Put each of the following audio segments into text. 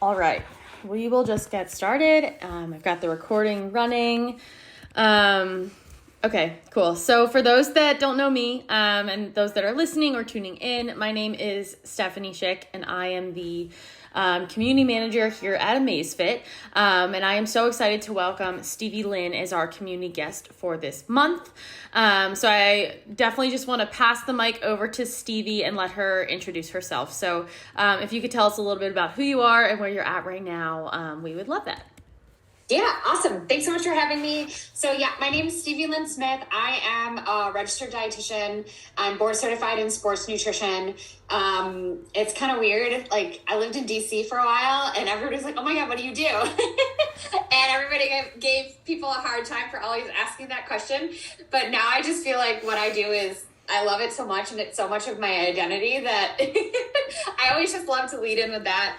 All right, we will just get started. I've got the recording running. Okay, cool. So for those that don't know me, and those that are listening or tuning in, my name is Stephanie Schick, and I am the community manager here at Amazfit. And I am so excited to welcome Stevie Lyn as our community guest for this month. So I definitely just want to pass the mic over to Stevie and let her introduce herself. So if you could tell us a little bit about who you are and where you're at right now, we would love that. Yeah, awesome. Thanks so much for having me. So yeah, my name is Stevie Lyn Smith. I am a registered dietitian. I'm board certified in sports nutrition. It's kind of weird. Like, I lived in DC for a while and everybody was like, oh my God, what do you do? And everybody gave people a hard time for always asking that question. But now I just feel like what I do is I love it so much, and it's so much of my identity that I always just love to lead in with that.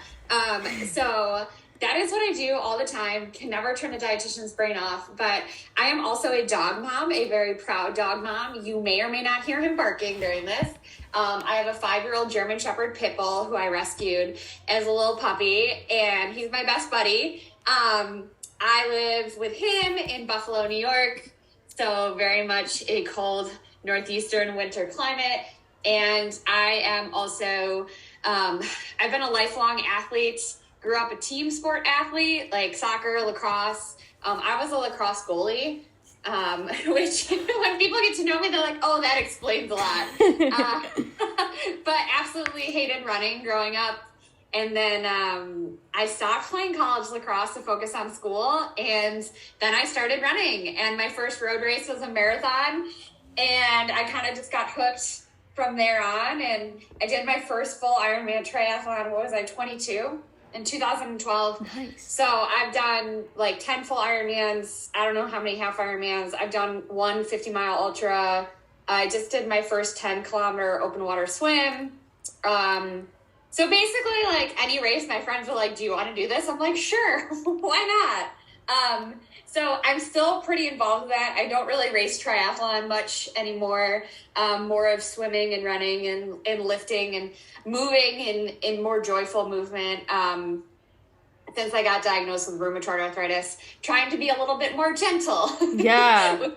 So that is what I do all the time. Can never turn a dietitian's brain off. But I am also a dog mom, a very proud dog mom. You may or may not hear him barking during this. I have a 5-year-old German Shepherd pit bull who I rescued as a little puppy, and he's my best buddy. I live with him in Buffalo, New York, so very much a cold northeastern winter climate. And I am also, I've been a lifelong athlete. Grew up a team sport athlete, like soccer, lacrosse. I was a lacrosse goalie, which when people get to know me, they're like, oh, that explains a lot. But absolutely hated running growing up. And then I stopped playing college lacrosse to focus on school. And then I started running. And my first road race was a marathon. And I kind of just got hooked from there on. And I did my first full Ironman triathlon. What was I, 22? In 2012. Nice. So I've done like 10 full Ironmans. I don't know how many half Ironmans. I've done one 50-mile ultra. I just did my first 10-kilometer open water swim. So basically, like, any race, my friends are like, do you want to do this? I'm like, sure, why not? So I'm still pretty involved with that. I don't really race triathlon much anymore. More of swimming and running and lifting and moving in more joyful movement. Since I got diagnosed with rheumatoid arthritis, trying to be a little bit more gentle Yeah. with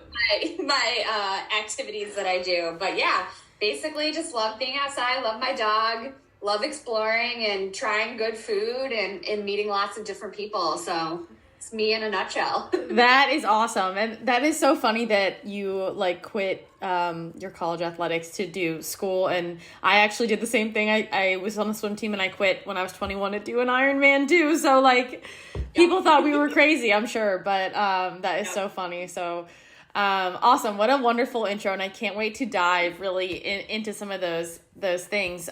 my activities that I do. But yeah, basically just love being outside, love my dog, love exploring and trying good food and meeting lots of different people. So it's me in a nutshell. That is awesome. And that is so funny that you like quit your college athletics to do school. And I actually did the same thing. I was on the swim team and I quit when I was 21 to do an Ironman too. So like people thought we were crazy, I'm sure. But that is so funny. So awesome. What a wonderful intro. And I can't wait to dive really into some of those things.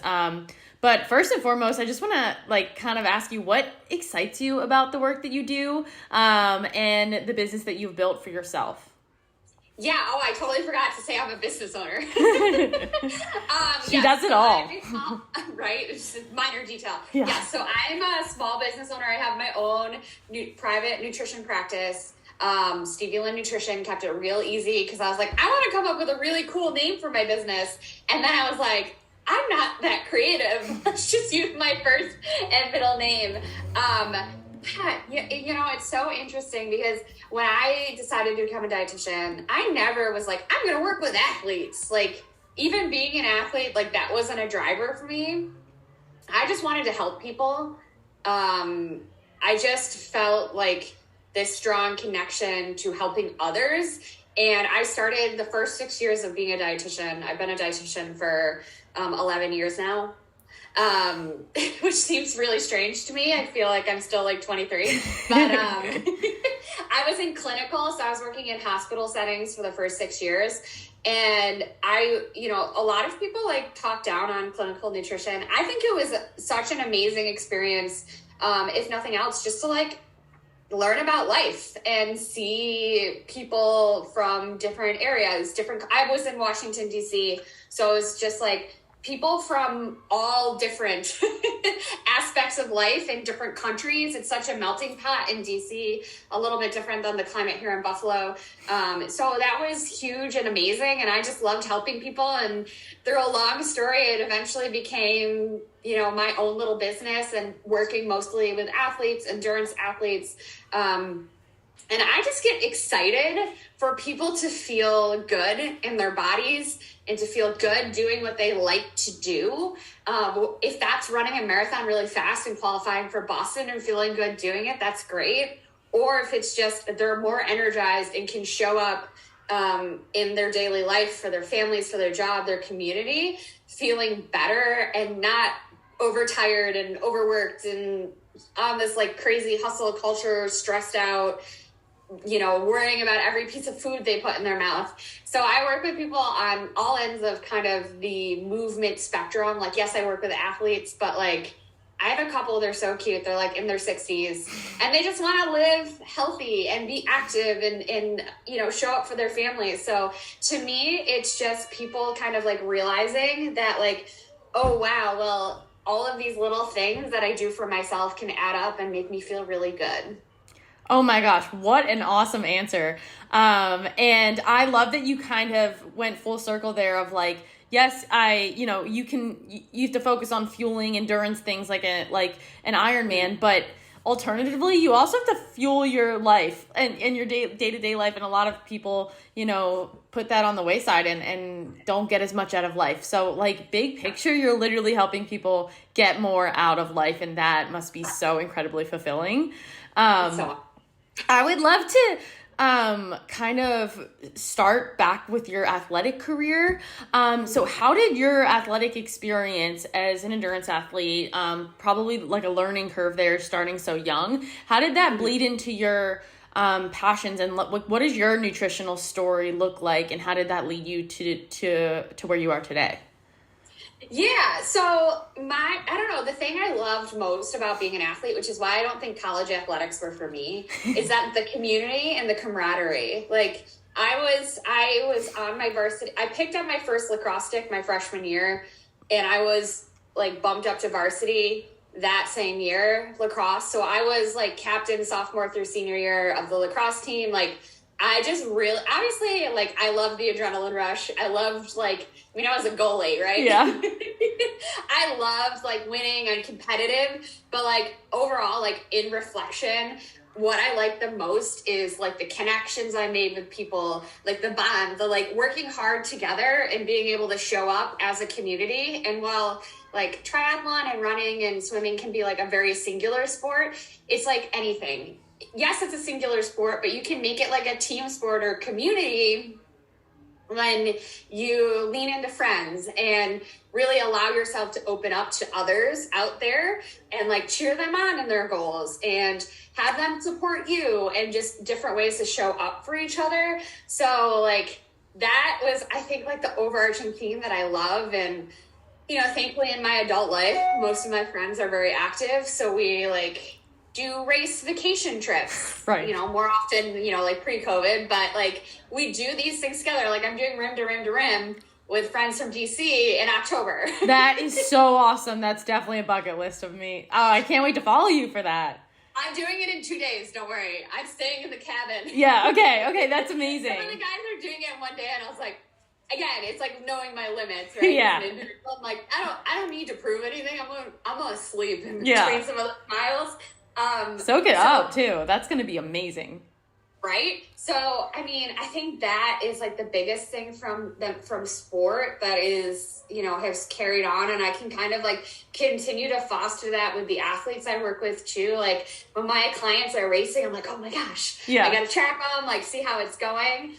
But first and foremost, I just want to like kind of ask you what excites you about the work that you do and the business that you've built for yourself. Yeah. Oh, I totally forgot to say I'm a business owner. She does it all. Right? It's just a minor detail. Yeah. Yeah. So I'm a small business owner. I have my own private nutrition practice. Stevie Lyn Nutrition, kept it real easy because I was like, I want to come up with a really cool name for my business. And then I was like, I'm not that creative. Let's just use my first and middle name. You know, it's so interesting because when I decided to become a dietitian, I never was like, I'm going to work with athletes. Like, even being an athlete, like, that wasn't a driver for me. I just wanted to help people. I just felt like this strong connection to helping others. And I started the first 6 years of being a dietitian. I've been a dietitian for 11 years now, which seems really strange to me. I feel like I'm still like 23, but I was in clinical. So I was working in hospital settings for the first 6 years. And a lot of people like talk down on clinical nutrition. I think it was such an amazing experience. If nothing else, just to like learn about life and see people from different areas, I was in Washington, DC. So it was just like people from all different aspects of life in different countries. It's such a melting pot in DC, a little bit different than the climate here in Buffalo. So that was huge and amazing. And I just loved helping people. And through a long story, it eventually became, you know, my own little business and working mostly with athletes, endurance athletes. And I just get excited for people to feel good in their bodies and to feel good doing what they like to do. If that's running a marathon really fast and qualifying for Boston and feeling good doing it, that's great. Or if it's just they're more energized and can show up in their daily life for their families, for their job, their community, feeling better and not overtired and overworked and on this like crazy hustle culture, stressed out, you know, worrying about every piece of food they put in their mouth. So I work with people on all ends of kind of the movement spectrum. Like, yes, I work with athletes, but like I have a couple, they're so cute. They're like in their 60s and they just want to live healthy and be active and, you know, show up for their families. So to me, it's just people kind of like realizing that like, oh, wow, well, all of these little things that I do for myself can add up and make me feel really good. Oh my gosh, what an awesome answer. And I love that you kind of went full circle there of like, yes, you have to focus on fueling endurance things like an Ironman, but alternatively, you also have to fuel your life and your day-to-day life. And a lot of people, you know, put that on the wayside and don't get as much out of life. So like big picture, you're literally helping people get more out of life. And that must be so incredibly fulfilling. I would love to kind of start back with your athletic career. So how did your athletic experience as an endurance athlete, probably like a learning curve there starting so young, how did that bleed into your passions and what does your nutritional story look like and how did that lead you to where you are today? Yeah, so I don't know, the thing I loved most about being an athlete, which is why I don't think college athletics were for me, is that the community and the camaraderie. Like I was on my varsity, I picked up my first lacrosse stick my freshman year and I was like bumped up to varsity that same year, lacrosse. So I was like captain sophomore through senior year of the lacrosse team. Like I just really, obviously, like, I loved the adrenaline rush. I loved, like, I was a goalie, right? Yeah. I loved, like, winning and competitive. But, like, overall, like, in reflection, what I like the most is, like, the connections I made with people, like, the bond, the, like, working hard together and being able to show up as a community. And while, like, triathlon and running and swimming can be, like, a very singular sport, it's like anything. Yes, it's a singular sport, but you can make it like a team sport or community when you lean into friends and really allow yourself to open up to others out there and like cheer them on in their goals and have them support you and just different ways to show up for each other. So like that was, I think, like the overarching theme that I love. And, you know, thankfully in my adult life, most of my friends are very active. So we like do race vacation trips, right? You know, more often, you know, like pre-COVID, but like we do these things together. Like I'm doing rim to rim to rim with friends from DC in October. That is so awesome. That's definitely a bucket list of me. Oh, I can't wait to follow you for that. I'm doing it in 2 days. Don't worry. I'm staying in the cabin. Yeah. Okay. That's amazing. Some of the guys are doing it in one day and I was like, again, it's like knowing my limits, right? Yeah. I'm like, I don't need to prove anything. I'm gonna sleep in yeah. between some of the miles. Soak it up too. That's going to be amazing. Right? So, I mean, I think that is like the biggest thing from sport that is, you know, has carried on. And I can kind of like continue to foster that with the athletes I work with too. Like when my clients are racing, I'm like, oh my gosh, I got to track them, like see how it's going.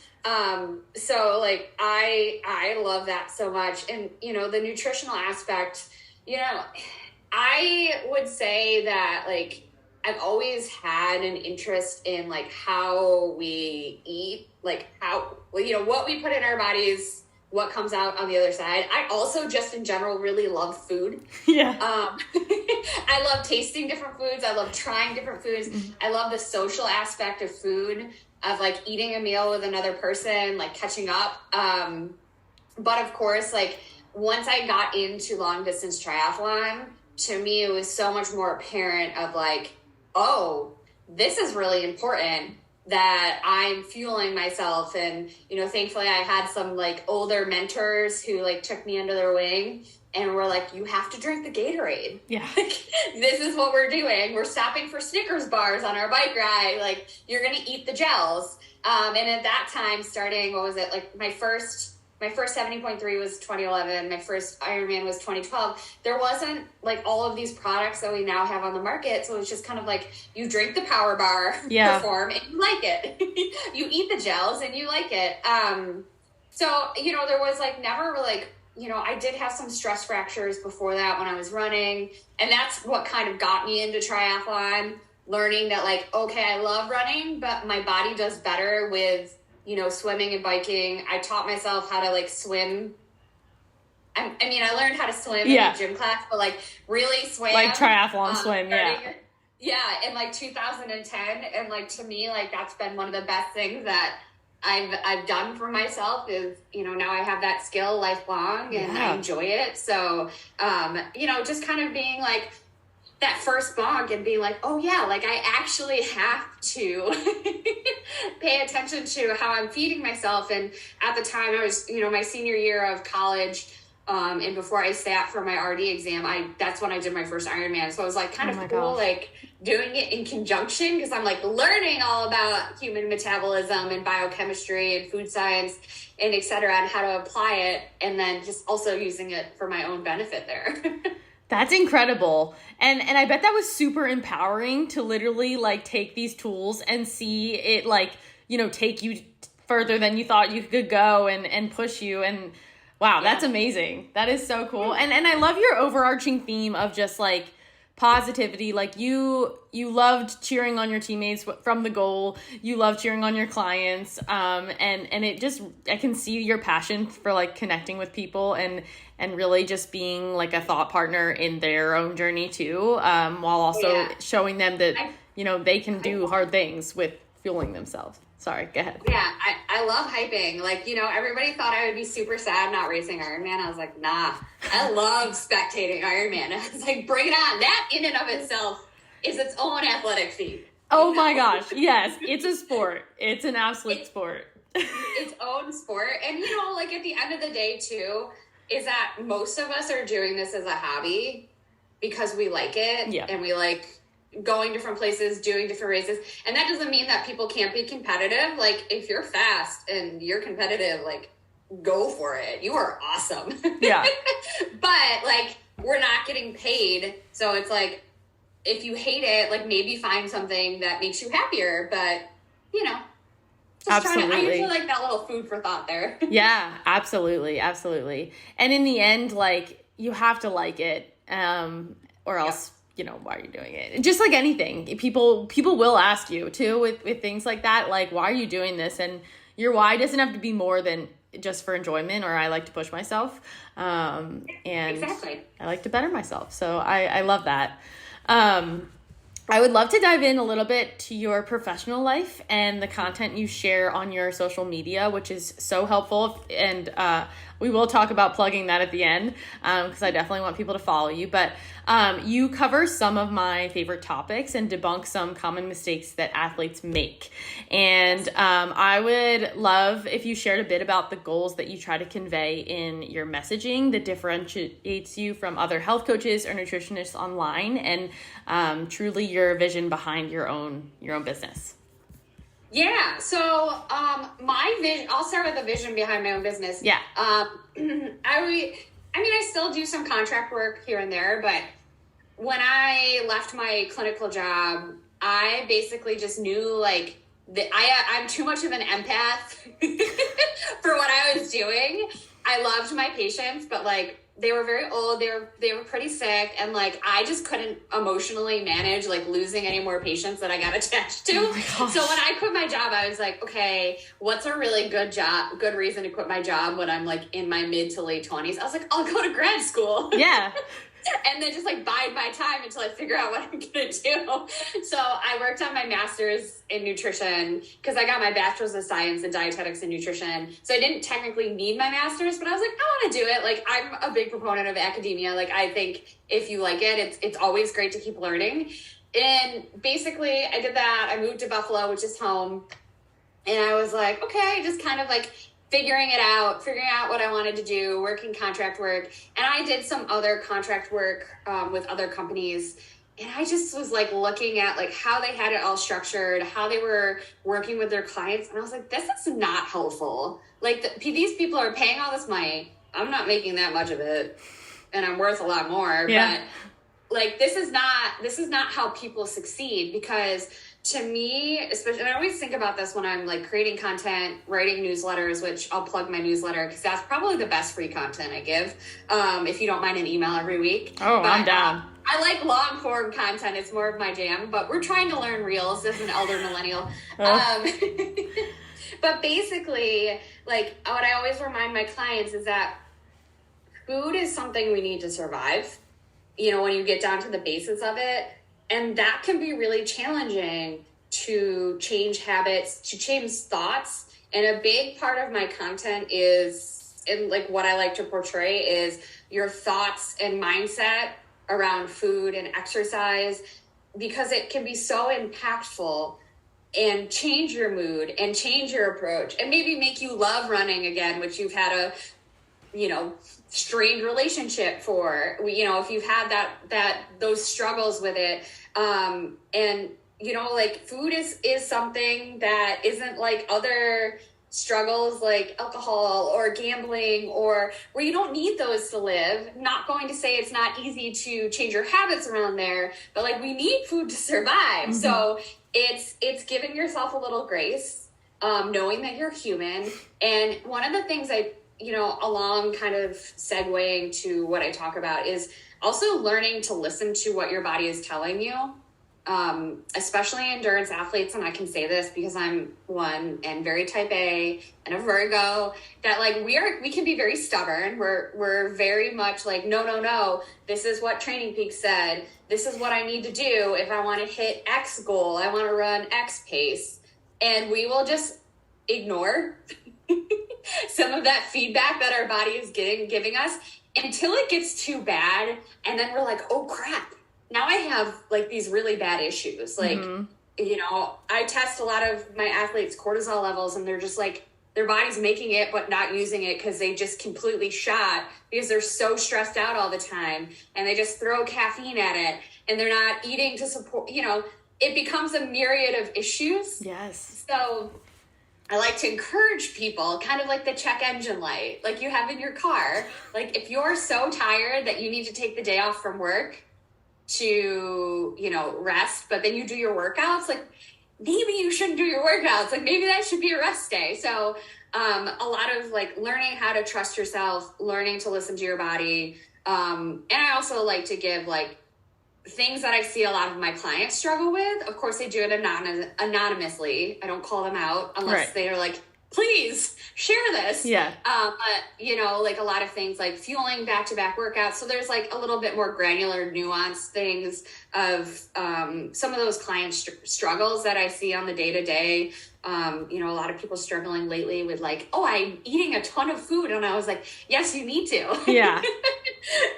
So like, I love that so much. And, you know, the nutritional aspect, you know, I would say that like, I've always had an interest in like how we eat, like how, you know, what we put in our bodies, what comes out on the other side. I also just in general really love food. Yeah. I love tasting different foods. I love trying different foods. Mm-hmm. I love the social aspect of food, of like eating a meal with another person, like catching up. But of course, like once I got into long distance triathlon, to me, it was so much more apparent of like, oh, this is really important that I'm fueling myself. And, you know, thankfully I had some like older mentors who like took me under their wing and were like, you have to drink the Gatorade. Yeah. Like, this is what we're doing. We're stopping for Snickers bars on our bike ride. Like, you're going to eat the gels. And at that time, starting, what was it? Like my first 70.3 was 2011. My first Ironman was 2012. There wasn't like all of these products that we now have on the market. So it's just kind of like you drink the power bar, perform, and you like it. You eat the gels and you like it. So, you know, there was like never like, you know, I did have some stress fractures before that when I was running. And that's what kind of got me into triathlon, learning that like, okay, I love running, but my body does better with, you know, swimming and biking. I taught myself how to like swim. I mean, I learned how to swim in a gym class, but like really swim. Like triathlon swim, in like 2010. And like, to me, like that's been one of the best things that I've done for myself is, you know, now I have that skill lifelong and I enjoy it. So, you know, just kind of being like, that first bog and being like, oh yeah, like I actually have to pay attention to how I'm feeding myself. And at the time I was, you know, my senior year of college, and before I sat for my RD exam, that's when I did my first Ironman. So it was like kind of cool, like doing it in conjunction, because I'm like learning all about human metabolism and biochemistry and food science and et cetera, and how to apply it. And then just also using it for my own benefit there. That's incredible. And I bet that was super empowering to literally like take these tools and see it like, you know, take you further than you thought you could go and push you. And wow, that's amazing. That is so cool. And I love your overarching theme of just like positivity. Like you loved cheering on your teammates from the goal. You love cheering on your clients. And it just, I can see your passion for like connecting with people and really just being like a thought partner in their own journey too. While also showing them that, you know, they can do hard things with fueling themselves. Sorry, go ahead. Yeah, I love hyping. Like, you know, everybody thought I would be super sad not racing Ironman. I was like, nah, I love spectating Ironman. I was like, bring it on. That in and of itself is its own athletic feat. Oh my gosh, yes. It's a sport. It's an absolute sport. Its own sport. And, you know, like at the end of the day too, is that most of us are doing this as a hobby because we like it and we like going different places, doing different races. And that doesn't mean that people can't be competitive. Like if you're fast and you're competitive, like go for it. You are awesome. Yeah. But like, we're not getting paid. So it's like, if you hate it, like maybe find something that makes you happier, but you know, just absolutely. I feel like that little food for thought there. Yeah, absolutely. Absolutely. And in the end, like you have to like it, or else, you know, why are you doing it? Just like anything, people will ask you too with things like that. Like, why are you doing this? And your why doesn't have to be more than just for enjoyment, or I like to push myself. And exactly. I like to better myself. So I love that. I would love to dive in a little bit to your professional life and the content you share on your social media, which is so helpful. And we will talk about plugging that at the end, because I definitely want people to follow you. But you cover some of my favorite topics and debunk some common mistakes that athletes make. And I would love if you shared a bit about the goals that you try to convey in your messaging that differentiates you from other health coaches or nutritionists online, and truly your vision behind your own business. Yeah. So, my vision, I'll start with the vision behind my own business. Yeah. I still do some contract work here and there, but when I left my clinical job, I basically just knew like that I'm too much of an empath for what I was doing. I loved my patients, but like they were very old. They were pretty sick. And like, I just couldn't emotionally manage like losing any more patients that I got attached to. Oh so when I quit my job, I was like, okay, what's a really good reason to quit my job when I'm like in my mid to late 20s? I was like, I'll go to grad school. Yeah. and then just like bide my time until I figure out what I'm going to do. So I worked on my master's in nutrition because I got my bachelor's of science in dietetics and nutrition. So I didn't technically need my master's, but I was like, I want to do it. Like, I'm a big proponent of academia. Like, I think if you like it, it's always great to keep learning. And basically I did that. I moved to Buffalo, which is home. And I was like, okay, just kind of like figuring out what I wanted to do, working contract work. And I did some other contract work with other companies. And I just was like looking at like how they had it all structured, how they were working with their clients. And I was like, this is not helpful. Like these people are paying all this money. I'm not making that much of it. And I'm worth a lot more. Yeah. But like, this is not how people succeed, because to me, especially, and I always think about this when I'm like creating content, writing newsletters, which I'll plug my newsletter because that's probably the best free content I give. If you don't mind an email every week. Oh, but, I'm down. I like long form content. It's more of my jam, but we're trying to learn reels as an elder millennial. But basically, like what I always remind my clients is that food is something we need to survive, you know, when you get down to the basics of it. And that can be really challenging to change habits, to change thoughts. And a big part of my content is, and like what I like to portray is your thoughts and mindset around food and exercise, because it can be so impactful and change your mood and change your approach and maybe make you love running again, which you've had a, you know, strained relationship for, you know, if you've had those struggles with it. And, you know, like food is something that isn't like other struggles like alcohol or gambling, or where you don't need those to live. Not going to say it's not easy to change your habits around there, but like we need food to survive. Mm-hmm. So it's giving yourself a little grace, knowing that you're human. And one of the things you know, along kind of segueing to what I talk about is also learning to listen to what your body is telling you, especially endurance athletes. And I can say this because I'm one and very type A and a Virgo, that like we can be very stubborn. We're very much like, no, this is what Training Peaks said. This is what I need to do. If I want to hit X goal, I want to run X pace. And we will just ignore some of that feedback that our body is giving us until it gets too bad. And then we're like, oh crap, now I have like these really bad issues. Like, you know, I test a lot of my athletes' cortisol levels and they're just like, their body's making it, but not using it because they just completely shot because they're so stressed out all the time, and they just throw caffeine at it and they're not eating to support, you know, it becomes a myriad of issues. Yes. So I like to encourage people, kind of like the check engine light, like you have in your car. Like if you're so tired that you need to take the day off from work to, you know, rest, but then you do your workouts, like maybe you shouldn't do your workouts. Like maybe that should be a rest day. So a lot of like learning how to trust yourself, learning to listen to your body. And I also like to give like things that I see a lot of my clients struggle with. Of course, they do it anonymously. I don't call them out unless they are like, please share this. Yeah. But, you know, like a lot of things like fueling back-to-back workouts. So there's like a little bit more granular, nuanced things of some of those client struggles that I see on the day-to-day. You know, a lot of people struggling lately with like, oh, I'm eating a ton of food. And I was like, yes, you need to. Yeah.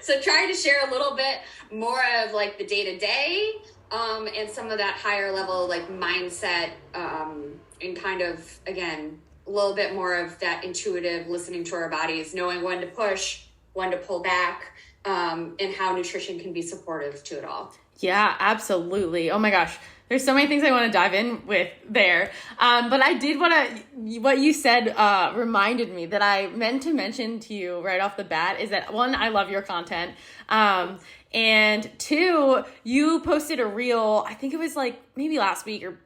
So trying to share a little bit more of like the day-to-day and some of that higher level like mindset and kind of, again, a little bit more of that intuitive listening to our bodies, knowing when to push, when to pull back, and how nutrition can be supportive to it all. Yeah, absolutely. Oh my gosh. There's so many things I want to dive in with there. But I did want to, what you said reminded me that I meant to mention to you right off the bat is that one, I love your content. And two, you posted a reel, I think it was like maybe last week or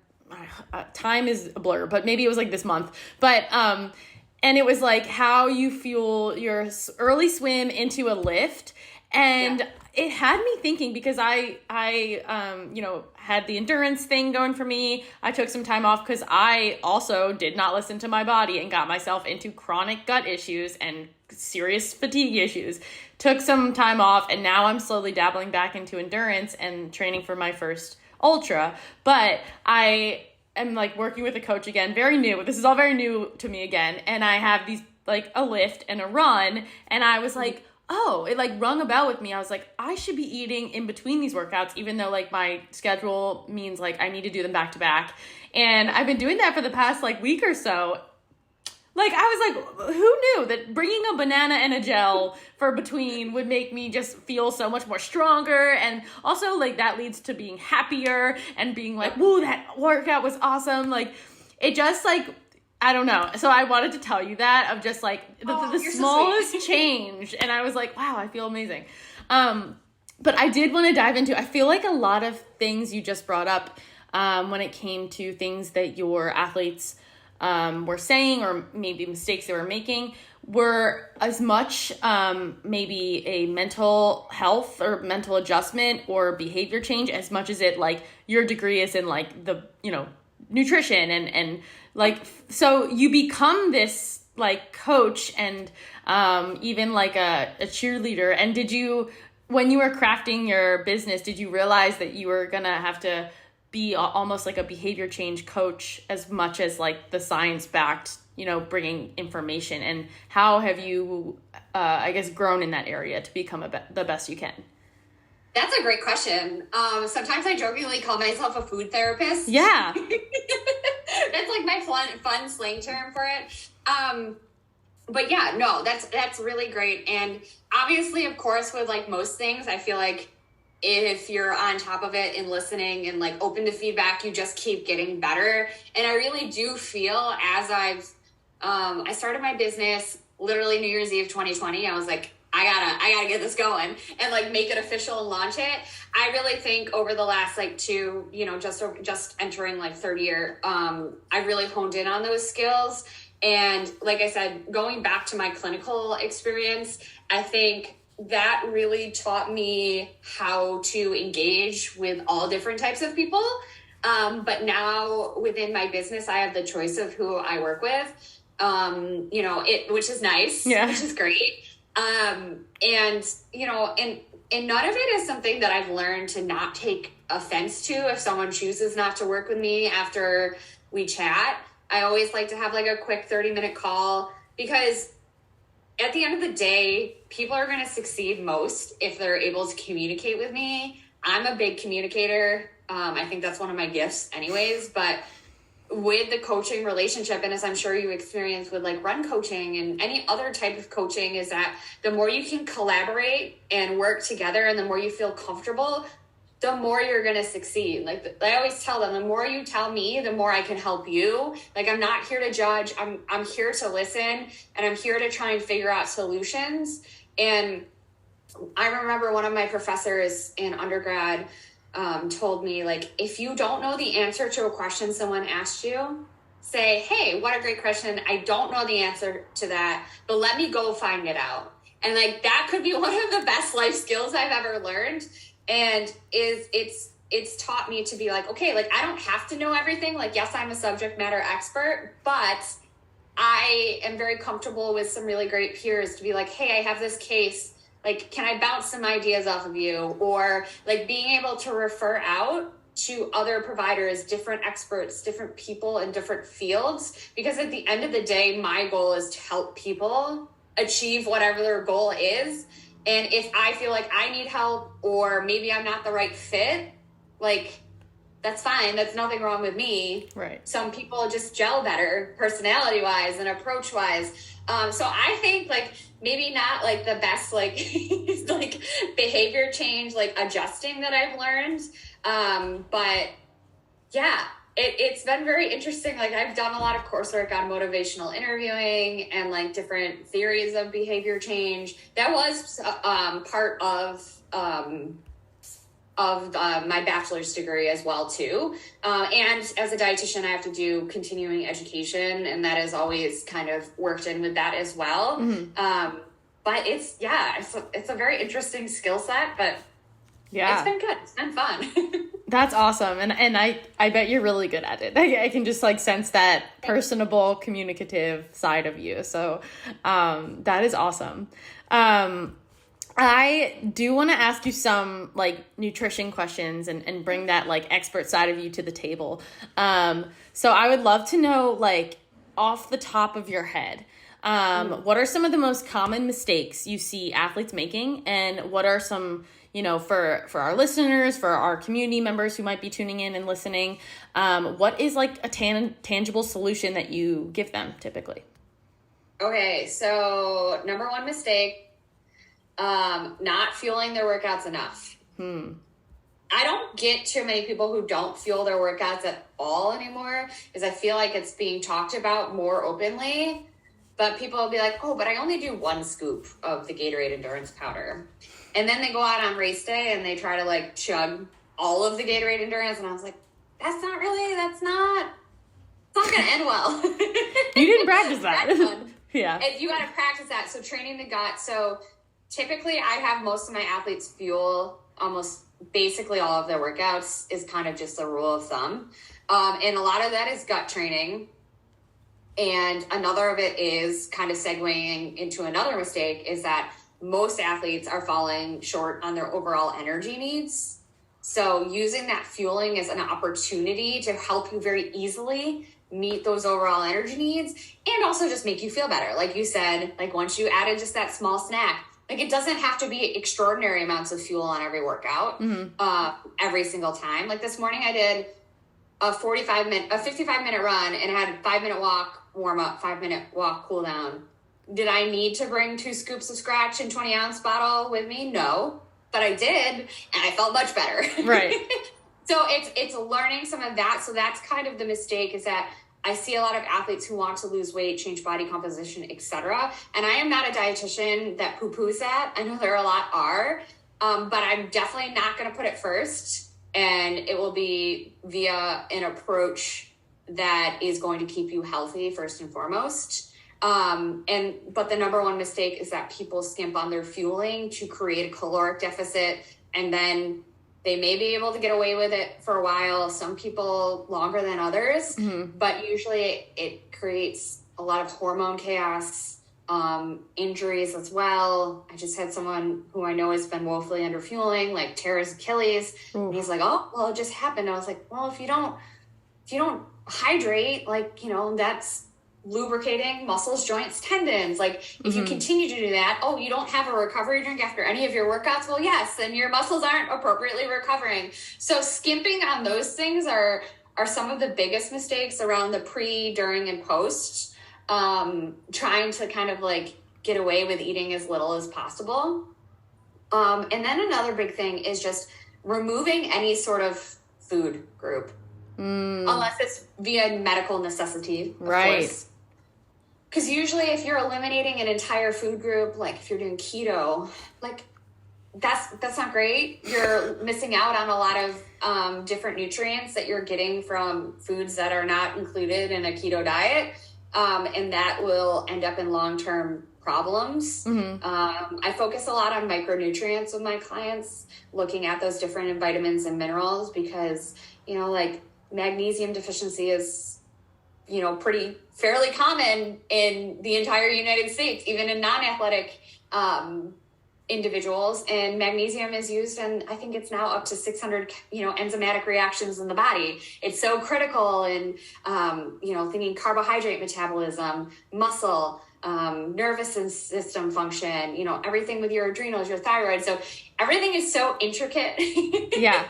time is a blur, but maybe it was like this month. But, and it was like how you fuel your early swim into a lift. And it had me thinking, because I had the endurance thing going for me. I took some time off because I also did not listen to my body and got myself into chronic gut issues and serious fatigue issues. Took some time off, and now I'm slowly dabbling back into endurance and training for my first ultra. But I am like working with a coach again, very new. This is all very new to me again. And I have these like a lift and a run, and I was like, oh, it like rung a bell with me. I was like, I should be eating in between these workouts, even though like my schedule means like I need to do them back to back. And I've been doing that for the past like week or so. Like, I was like, who knew that bringing a banana and a gel for between would make me just feel so much more stronger? And also, like, that leads to being happier and being like, woo, that workout was awesome. Like, it just, like, I don't know. So I wanted to tell you that, of just, like, the smallest so change. And I was like, wow, I feel amazing. But I did want to dive into, I feel like a lot of things you just brought up when it came to things that your athletes were saying, or maybe mistakes they were making, were as much maybe a mental health or mental adjustment or behavior change as much as it like your degree is in like the, you know, nutrition and like, so you become this like coach and even like a cheerleader. And did you, when you were crafting your business, did you realize that you were gonna have to be almost like a behavior change coach as much as like the science-backed, you know, bringing information? And how have you, I guess, grown in that area to become the best you can? That's a great question. Sometimes I jokingly call myself a food therapist. Yeah. That's like my fun slang term for it. But yeah, no, that's really great. And obviously, of course, with like most things, I feel like if you're on top of it and listening and like open to feedback, you just keep getting better. And I really do feel as I started my business literally New Year's Eve 2020. I was like, I gotta get this going and like make it official and launch it. I really think over the last like two, you know, just entering like third year, I really honed in on those skills. And like I said, going back to my clinical experience, I think that really taught me how to engage with all different types of people. But now within my business, I have the choice of who I work with, you know, which is nice, which is great. And, you know, and none of it is something that I've learned to not take offense to if someone chooses not to work with me after we chat. I always like to have like a quick 30-minute call, because at the end of the day, people are going to succeed most if they're able to communicate with me. I'm a big communicator. I think that's one of my gifts anyways, but with the coaching relationship, and as I'm sure you experience with like run coaching and any other type of coaching, is that the more you can collaborate and work together and the more you feel comfortable, the more you're going to succeed. Like I always tell them, the more you tell me, the more I can help you. Like, I'm not here to judge. I'm here to listen, and I'm here to try and figure out solutions. And I remember one of my professors in undergrad told me, like, if you don't know the answer to a question someone asked you, say, hey, what a great question. I don't know the answer to that, but let me go find it out. And like, that could be one of the best life skills I've ever learned. And it's taught me to be like, okay, like, I don't have to know everything. Like, yes, I'm a subject matter expert, but I am very comfortable with some really great peers to be like, hey, I have this case. Like, can I bounce some ideas off of you? Or like being able to refer out to other providers, different experts, different people in different fields. Because at the end of the day, my goal is to help people achieve whatever their goal is. And if I feel like I need help, or maybe I'm not the right fit, like, that's fine. That's nothing wrong with me. Right. Some people just gel better personality wise and approach wise. So I think like maybe not like the best, like, like behavior change, like adjusting that I've learned. But yeah, it's been very interesting. Like, I've done a lot of coursework on motivational interviewing and like different theories of behavior change. That was part of my bachelor's degree as well too. And as a dietitian, I have to do continuing education, and that has always kind of worked in with that as well. Mm-hmm. but it's a very interesting skill set, but yeah, it's been good. It's been fun. That's awesome. And I bet you're really good at it. I can just like sense that personable, communicative side of you. So that is awesome. I do want to ask you some like nutrition questions and bring that like expert side of you to the table. So I would love to know, like, off the top of your head, what are some of the most common mistakes you see athletes making, and what are some, for our listeners, for our community members who might be tuning in and listening, what is like a tangible solution that you give them typically? Okay, so number one mistake, not fueling their workouts enough. I don't get too many people who don't fuel their workouts at all anymore, because I feel like it's being talked about more openly. But people will be like, oh, but I only do 1 scoop of the Gatorade Endurance Powder. And then they go out on race day and they try to like chug all of the Gatorade Endurance. And I was like, it's not going to end well. You didn't practice that. Yeah. You got to practice that. So training the gut. So typically I have most of my athletes fuel almost basically all of their workouts is kind of just a rule of thumb. And a lot of that is gut training. And another of it is kind of segueing into another mistake, is that most athletes are falling short on their overall energy needs. So using that fueling as an opportunity to help you very easily meet those overall energy needs, and also just make you feel better. Like you said, like once you added just that small snack, like it doesn't have to be extraordinary amounts of fuel on every workout, every single time. Like this morning I did a 55-minute run and I had a 5-minute walk, warm up, 5-minute walk, cool down. Did I need to bring 2 scoops of scratch and 20-ounce bottle with me? No, but I did, and I felt much better. Right. So it's learning some of that. So that's kind of the mistake, is that I see a lot of athletes who want to lose weight, change body composition, etc. And I am not a dietitian that poo-poos that. I know there a lot are, but I'm definitely not going to put it first. And it will be via an approach that is going to keep you healthy first and foremost. But the number one mistake is that people skimp on their fueling to create a caloric deficit, and then they may be able to get away with it for a while. Some people longer than others, but usually it creates a lot of hormone chaos, injuries as well. I just had someone who I know has been woefully under fueling, like tear his Achilles. And he's like, oh, well, it just happened. I was like, well, if you don't hydrate, like, that's lubricating muscles, joints, tendons. Like if you continue to do that, oh, you don't have a recovery drink after any of your workouts. Well, yes, then your muscles aren't appropriately recovering. So skimping on those things are some of the biggest mistakes around the pre, during, and post. Trying to kind of like get away with eating as little as possible. And then another big thing is just removing any sort of food group. Unless it's via medical necessity, of course. Because usually if you're eliminating an entire food group, like if you're doing keto, like that's not great. You're missing out on a lot of different nutrients that you're getting from foods that are not included in a keto diet. And that will end up in long-term problems. I focus a lot on micronutrients with my clients, looking at those different vitamins and minerals, because, like magnesium deficiency is, fairly common in the entire United States, even in non-athletic individuals. And magnesium is used, and I think it's now up to 600, enzymatic reactions in the body. It's so critical in, thinking carbohydrate metabolism, muscle, nervous system function, everything with your adrenals, your thyroid. So everything is so intricate. Yeah.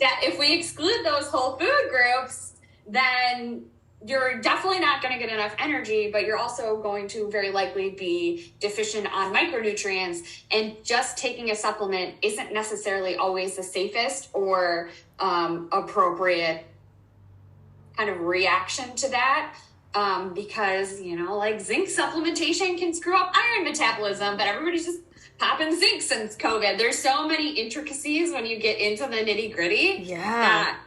That if we exclude those whole food groups, then you're definitely not going to get enough energy, but you're also going to very likely be deficient on micronutrients. And just taking a supplement isn't necessarily always the safest or appropriate kind of reaction to that. Because, like zinc supplementation can screw up iron metabolism, but everybody's just popping zinc since COVID. There's so many intricacies when you get into the nitty gritty. Yeah. That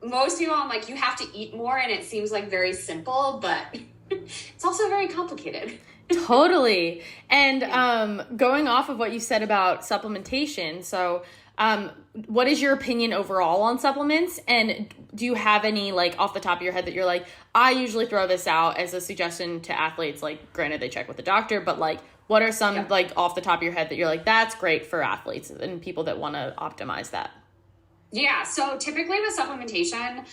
most people, I'm like, you have to eat more, and it seems like very simple, but it's also very complicated. Totally. And going off of what you said about supplementation, so what is your opinion overall on supplements? And do you have any, like, off the top of your head that you're like, I usually throw this out as a suggestion to athletes, like, granted they check with the doctor, but like, what are some, like, off the top of your head that you're like, that's great for athletes and people that want to optimize that? Yeah. So typically with supplementation,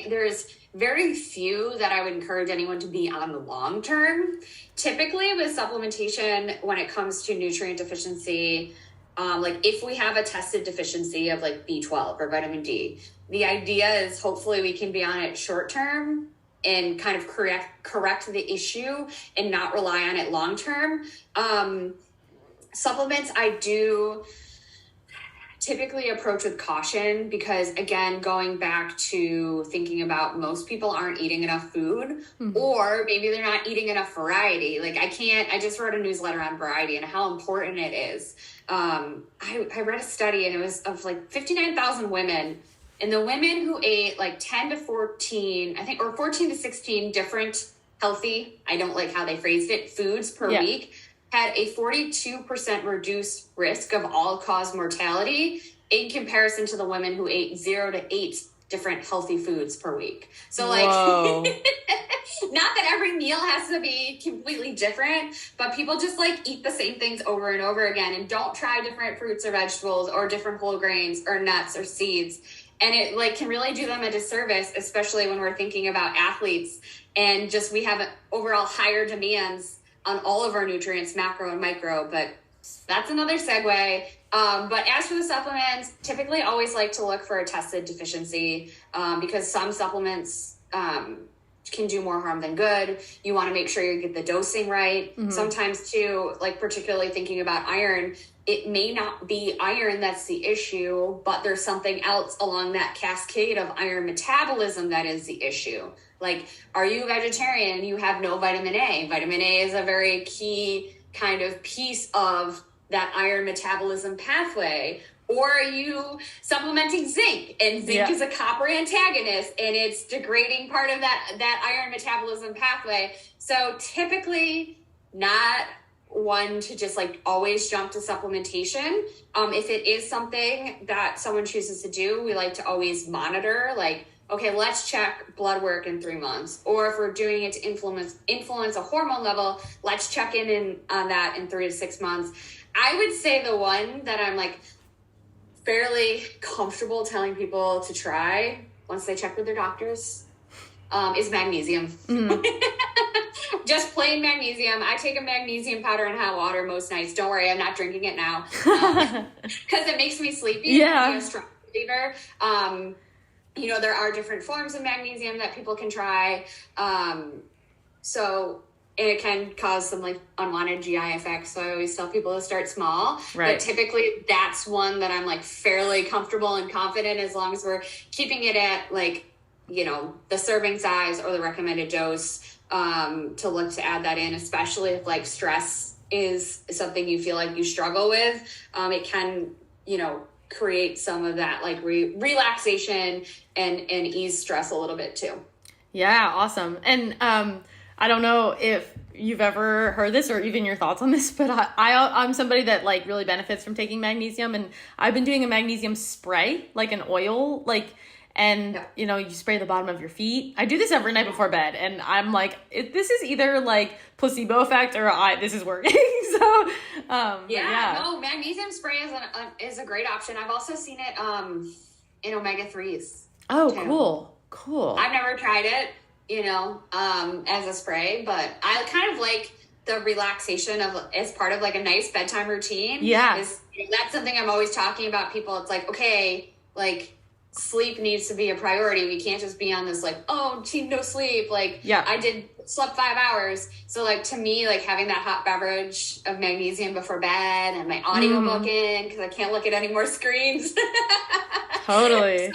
there's very few that I would encourage anyone to be on the long term. Typically with supplementation, when it comes to nutrient deficiency, like if we have a tested deficiency of like B12 or vitamin D, the idea is hopefully we can be on it short term and kind of correct the issue and not rely on it long term. Supplements, I do typically approach with caution because, again, going back to thinking about most people aren't eating enough food, or maybe they're not eating enough variety. Like I just wrote a newsletter on variety and how important it is. I read a study and it was of like 59,000 women, and the women who ate like 10 to 14, I think, or 14 to 16 different healthy, I don't like how they phrased it, foods per week, had a 42% reduced risk of all-cause mortality in comparison to the women who ate 0 to 8 different healthy foods per week. So like, not that every meal has to be completely different, but people just like eat the same things over and over again and don't try different fruits or vegetables or different whole grains or nuts or seeds. And it like can really do them a disservice, especially when we're thinking about athletes and just we have overall higher demands on all of our nutrients, macro and micro, but that's another segue. But as for the supplements, typically always like to look for a tested deficiency because some supplements can do more harm than good. You want to make sure you get the dosing right. Sometimes too, like particularly thinking about iron, it may not be iron that's the issue, but there's something else along that cascade of iron metabolism that is the issue. Like, are you a vegetarian? You have no vitamin A. Vitamin A is a very key kind of piece of that iron metabolism pathway. Or are you supplementing zinc? And zinc is a copper antagonist, and it's degrading part of that iron metabolism pathway. So typically not one to just like always jump to supplementation. If it is something that someone chooses to do, we like to always monitor, like, okay, let's check blood work in 3 months. Or if we're doing it to influence a hormone level, let's check in on that in 3 to 6 months. I would say the one that I'm like fairly comfortable telling people to try once they check with their doctors is magnesium. Just plain magnesium. I take a magnesium powder in hot water most nights. Don't worry, I'm not drinking it now because it makes me sleepy. Yeah. A strong reliever. You know, there are different forms of magnesium that people can try. So it can cause some like unwanted GI effects. So I always tell people to start small. Right. But typically that's one that I'm like fairly comfortable and confident as long as we're keeping it at like, you know, the serving size or the recommended dose to look to add that in, especially if like stress is something you feel like you struggle with. It can, you know, create some of that like relaxation and ease stress a little bit too. Yeah, awesome. And I don't know if you've ever heard this or even your thoughts on this, but I'm somebody that like really benefits from taking magnesium, and I've been doing a magnesium spray, like an oil, like, and you know, you spray the bottom of your feet. I do this every night before bed, and I'm like, this is either like placebo effect or this is working. So no, magnesium spray is a great option. I've also seen it in omega-3s. Oh, too. Cool. I've never tried it, you know, as a spray, but I kind of like the relaxation of as part of like a nice bedtime routine. Yeah. That's something I'm always talking about people. It's like, okay, like sleep needs to be a priority. We can't just be on this like, oh, team no sleep. Like I slept 5 hours. So like to me, like having that hot beverage of magnesium before bed and my audiobook in, because I can't look at any more screens. Totally.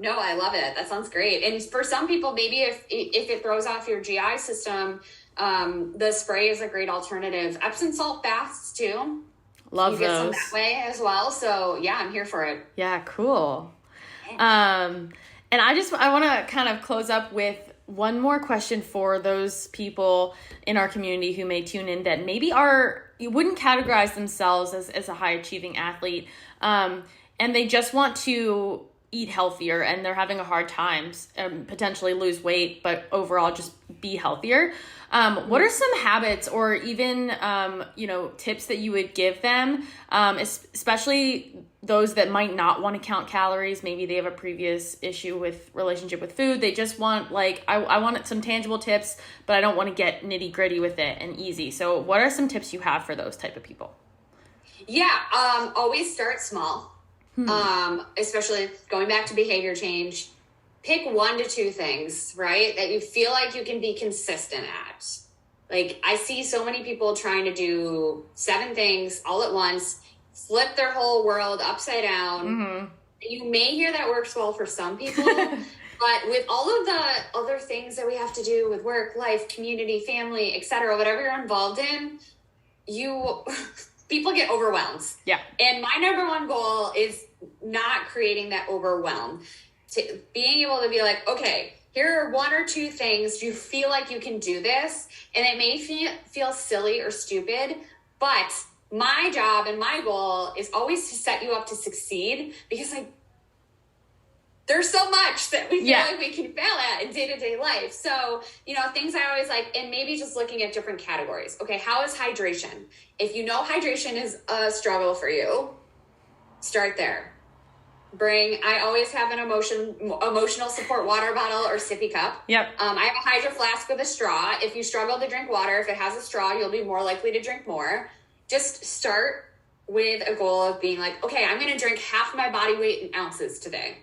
No, I love it. That sounds great. And for some people, maybe if it throws off your GI system, the spray is a great alternative. Epsom salt baths too. Love you get those. Some that way as well. So yeah, I'm here for it. Yeah, cool. And I want to kind of close up with one more question for those people in our community who may tune in that maybe you wouldn't categorize themselves as a high achieving athlete, and they just want to eat healthier and they're having a hard time, potentially lose weight, but overall just be healthier. What are some habits or even, tips that you would give them, especially those that might not want to count calories? Maybe they have a previous issue with relationship with food. They just want I wanted some tangible tips, but I don't want to get nitty gritty with it and easy. So what are some tips you have for those type of people? Yeah. Always start small. Especially going back to behavior change, pick 1 to 2 things, right, that you feel like you can be consistent at. Like, I see so many people trying to do 7 things all at once, flip their whole world upside down. Mm-hmm. You may hear that works well for some people, but with all of the other things that we have to do with work, life, community, family, etc., whatever you're involved in, people get overwhelmed. Yeah. And my number 1 goal is not creating that overwhelm. Being able to be like, okay, here are 1 or 2 things. You feel like you can do this. And it may feel silly or stupid, but my job and my goal is always to set you up to succeed, because there's so much that we feel like we can fail at in day-to-day life. So, things I always like, and maybe just looking at different categories. Okay, how is hydration? If you know hydration is a struggle for you, start there. I always have an emotional support water bottle or sippy cup. Yep. I have a Hydro Flask with a straw. If you struggle to drink water, if it has a straw, you'll be more likely to drink more. Just start with a goal of being like, okay, I'm going to drink half my body weight in ounces today.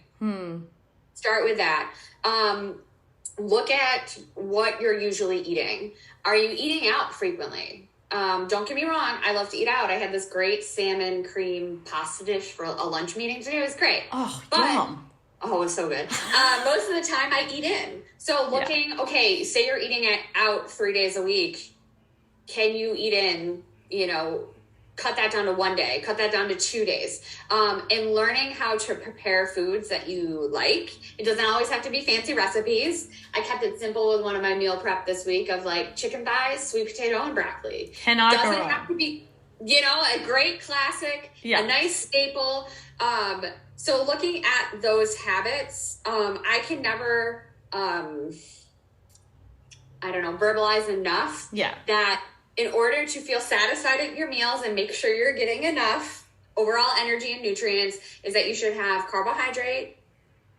Start with that. Look at what you're usually eating. Are you eating out frequently? Don't get me wrong, I love to eat out. I had this great salmon cream pasta dish for a lunch meeting today. It was great. Oh, yum. Oh, it was so good. Most of the time I eat in. So okay, say you're eating out 3 days a week. Can you eat in, cut that down to 1 day, cut that down to 2 days, and learning how to prepare foods that you like. It doesn't always have to be fancy recipes. I kept it simple with one of my meal prep this week of chicken thighs, sweet potato, and broccoli. Doesn't have to be, a great classic, a nice staple. So looking at those habits, I can never, verbalize enough that in order to feel satisfied at your meals and make sure you're getting enough overall energy and nutrients, is that you should have carbohydrate,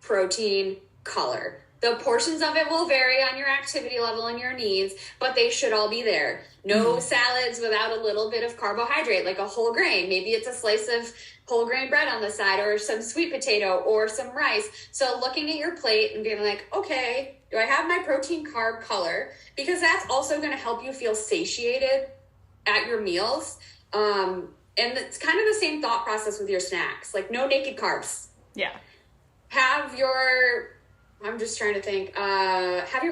protein, color. The portions of it will vary on your activity level and your needs, but they should all be there. No salads without a little bit of carbohydrate, like a whole grain. Maybe it's a slice of whole grain bread on the side, or some sweet potato, or some rice. So looking at your plate and being like, okay, do I have my protein, carb, color? Because that's also going to help you feel satiated at your meals. And it's kind of the same thought process with your snacks. No naked carbs. Yeah. Have your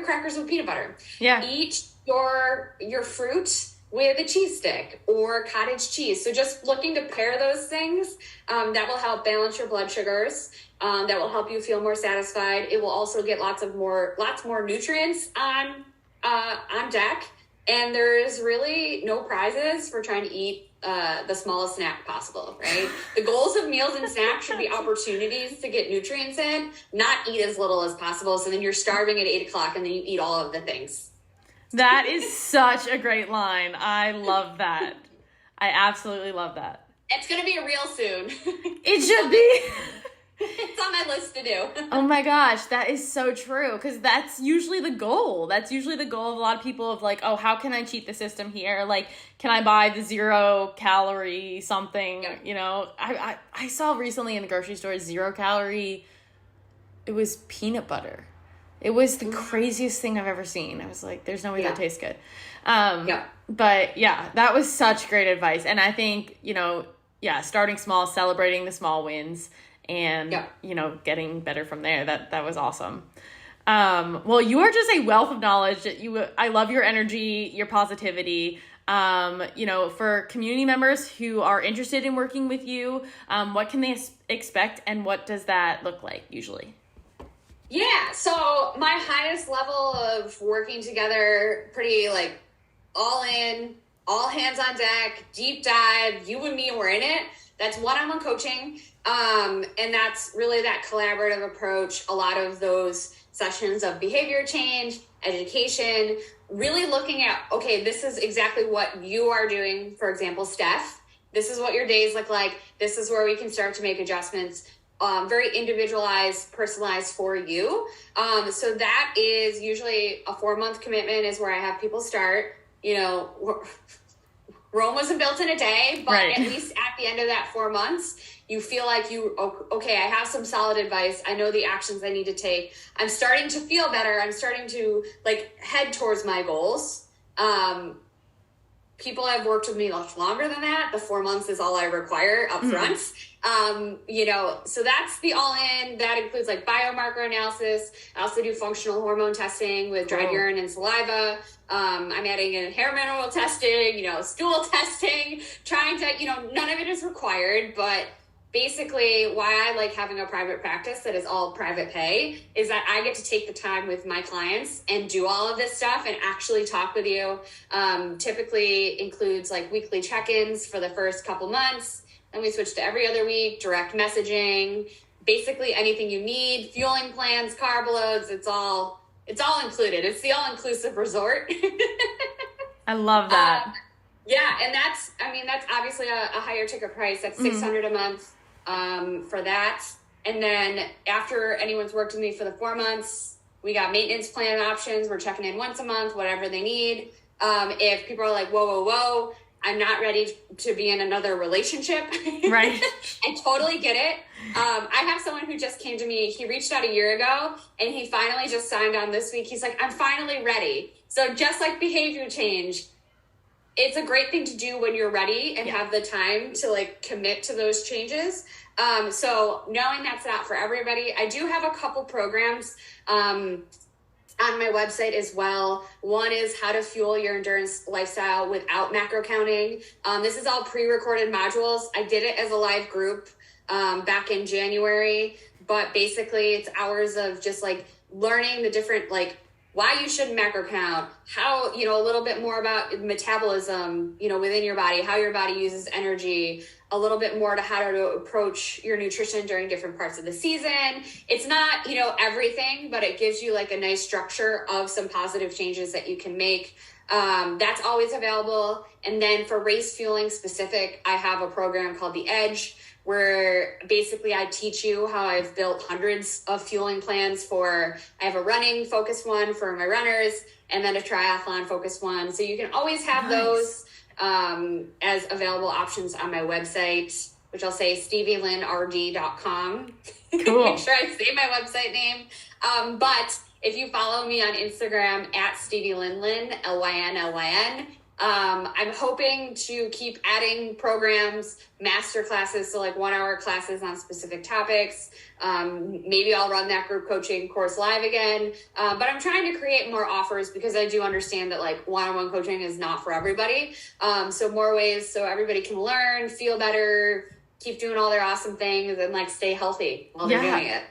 crackers with peanut butter. Yeah. Eat your fruit with a cheese stick or cottage cheese. So just looking to pair those things, that will help balance your blood sugars. That will help you feel more satisfied. It will also get lots more nutrients on deck. And there's really no prizes for trying to eat the smallest snack possible, right? The goals of meals and snacks should be opportunities to get nutrients in, not eat as little as possible. So then you're starving at 8 o'clock and then you eat all of the things. That is such a great line. I love that. I absolutely love that. It's going to be real soon. It should be. It's on my list to do. Oh my gosh, that is so true. Because that's usually the goal. That's usually the goal of a lot of people of oh, how can I cheat the system here? Can I buy the 0 calorie something? Yeah. I saw recently in the grocery store 0 calorie. It was peanut butter. It was the craziest thing I've ever seen. I was like, there's no way that tastes good. But that was such great advice. And I think, starting small, celebrating the small wins, and, getting better from there. That was awesome. Well, you are just a wealth of knowledge. I love your energy, your positivity. For community members who are interested in working with you, what can they expect, and what does that look like usually? Yeah, so my highest level of working together, pretty like all in, all hands on deck, deep dive, you and me, we're in it. That's one-on-one coaching. And that's really that collaborative approach. A lot of those sessions of behavior change, education, really looking at, okay, this is exactly what you are doing. For example, Steph, this is what your days look like. This is where we can start to make adjustments. Very individualized, personalized for you. So that is usually a 4-month commitment is where I have people start. You know, Rome wasn't built in a day, but right. At least at the end of that 4 months, you feel like okay, I have some solid advice. I know the actions I need to take. I'm starting to feel better. I'm starting to like head towards my goals. People have worked with me much longer than that. The 4 months is all I require up front. You know, so that's the all in. That includes like biomarker analysis. I also do functional hormone testing with dried urine and saliva. I'm adding in hair mineral testing, you know, stool testing, trying to, you know, none of it is required, but basically why I like having a private practice that is all private pay is that I get to take the time with my clients and do all of this stuff and actually talk with you. Typically includes like weekly check-ins for the first couple months. Then we switch to every other week, direct messaging, basically anything you need, fueling plans, carb loads, it's all included. It's the all-inclusive resort. I love that. Yeah, and that's obviously a higher ticket price. That's $600 a month for that. And then after anyone's worked with me for the 4 months, we got maintenance plan options. We're checking in once a month, whatever they need. If people are like, whoa, I'm not ready to be in another relationship. Right. I totally get it. I have someone who just came to me. He reached out a year ago and he finally just signed on this week. He's like, I'm finally ready. So just like behavior change, it's a great thing to do when you're ready and have the time to like commit to those changes. So knowing that's not for everybody, I do have a couple programs on my website as well. One is how to fuel your endurance lifestyle without macro counting. This is all pre-recorded modules. I did it as a live group back in January, but basically it's hours of just like learning the different, like why you shouldn't macro count, how, you know, a little bit more about metabolism, you know, within your body, how your body uses energy, a little bit more to how to approach your nutrition during different parts of the season. It's not, you know, everything, but it gives you like a nice structure of some positive changes that you can make. That's always available. And then for race fueling specific, I have a program called The Edge, where basically I teach you how I've built hundreds of fueling plans I have a running focused one for my runners and then a triathlon focused one. So you can always have those as available options on my website, which I'll say stevielynrd.com. Cool. Make sure I say my website name. But if you follow me on Instagram at Stevie Lyn, Lyn, I'm hoping to keep adding programs, master classes, so like 1 hour classes on specific topics. Maybe I'll run that group coaching course live again. But I'm trying to create more offers because I do understand that like one-on-one coaching is not for everybody. So more ways so everybody can learn, feel better, keep doing all their awesome things and like stay healthy while they're doing it.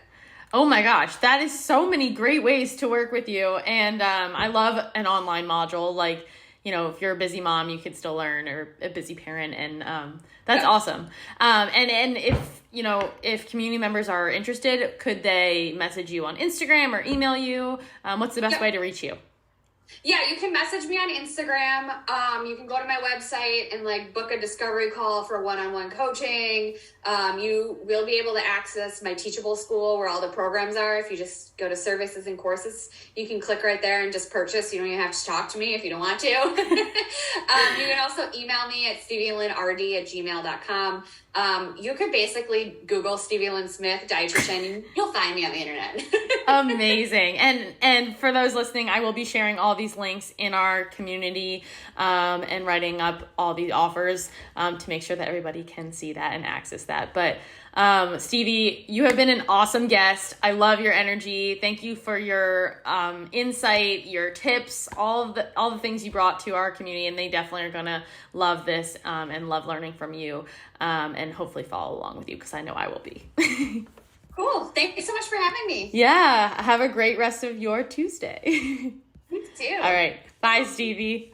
Oh my gosh, that is so many great ways to work with you. And I love an online module. Like, you know, if you're a busy mom, you could still learn, or a busy parent. And that's awesome. And if, you know, if community members are interested, could they message you on Instagram or email you? What's the best way to reach you? Yeah, you can message me on Instagram. You can go to my website and like book a discovery call for one-on-one coaching. You will be able to access my Teachable School where all the programs are. If you just go to services and courses, you can click right there and just purchase. You don't even have to talk to me if you don't want to. You can also email me at stevielynrd@gmail.com. You could basically Google Stevie Lyn Smith, dietitian. You'll find me on the internet. Amazing. And for those listening, I will be sharing all these links in our community and writing up all these offers to make sure that everybody can see that and access that. But Stevie, you have been an awesome guest. I love your energy. Thank you for your insight, your tips, all the things you brought to our community, and they definitely are going to love this and love learning from you and hopefully follow along with you because I know I will be. Cool. Thanks so much for having me. Yeah. Have a great rest of your Tuesday. You too. All right. Bye, Stevie.